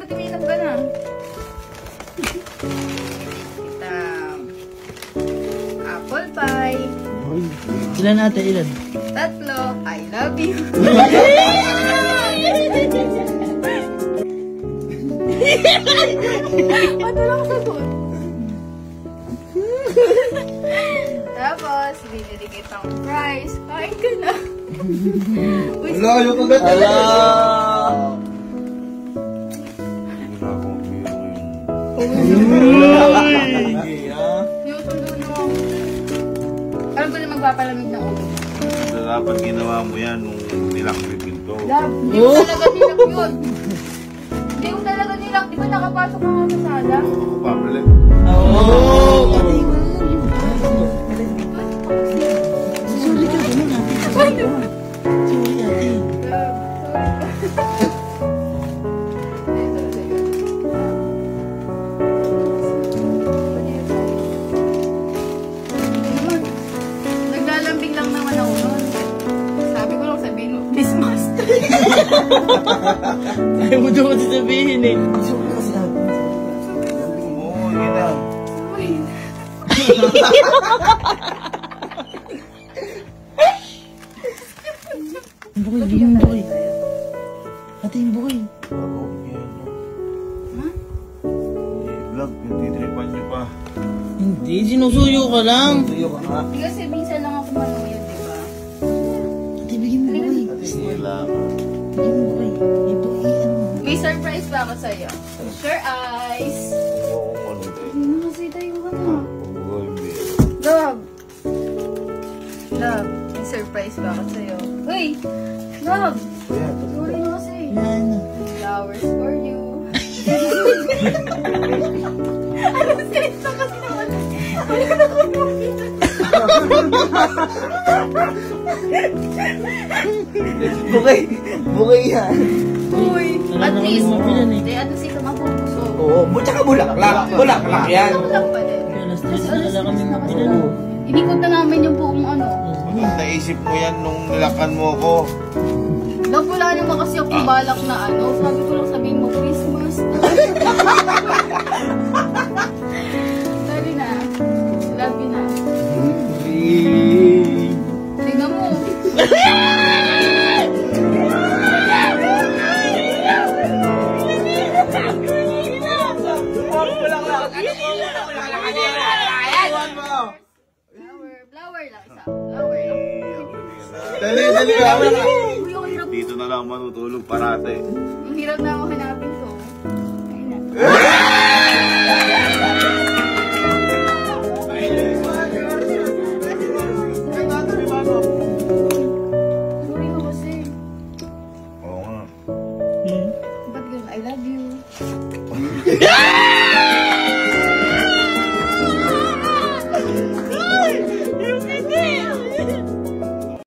ba't umiinom ka na? Kita. Apple pie. Ilan ate, ilan? 3. I love you. Ano lang sagot? Tapos, binili kitang fries. Kain ka na. Wala, yung kagat. Ala! Yung sundo na ako. Alam ko na magpapalamig ng ulo. Dapat ginawa mo yan nung nilang pipinto. Hindi ko talaga nilak yun. Hindi ko talaga nilak. Di ba nakapasok ka nga sa sala? Oo, pabalik. Oo! Sorry ka, gano'n ate. Sorry ate. Naglalambing lang naman ako nun. Sabi ko lang sabihin mo, please master. Ayaw mo daw kasi sabihin eh. Oo, yun na. Bukoy, bigyan mo bukoy. Ate yung bukoy. Oo, yan. Ha? Vlog, pintitripan nyo pa. Hindi, sinusuyo ka lang. Tuyo ka nga. Hindi kasi minsan lang ako manuyan, di ba? Ate, bigyan mo bukoy. Wala ka. Bigyan mo bukoy. Ito, ano. May surprise ba ako sa'yo? Sure eyes. Oo, ano ba? Hindi na kasi tayo ka na. Oo, hindi. Love. Love, may surprise ba ako sa'yo? Uy! Love! Sorry na kasi. Yan. Flowers for you. Ano sinis na kasi naman? Wala na ko Bukay. Bukay yan. Uy! Wala At na least, kami mabilan eh. di ano sila mapupuso. Oo, tsaka bulaklak. Bulaklak yan. Lang pa din. Alas 3 na wala kami mabilan. Inikot na namin yung buong ano. Naisip mo yan nung nilakan mo ko. Love, wala naman kasi akong balak na ano. Sabi ko lang sabihin mo, Christmas. Sorry na. Love you na. Tingnan mo. Flower lang isa. Flower lang. Dali, dali ka. Uy, ang hirap. Dito na lang matutulog parate. Ang hirap na ako hanapin ko. Ayun na. Sorry mo kasi. Oo nga. Ba't ganun? I love you.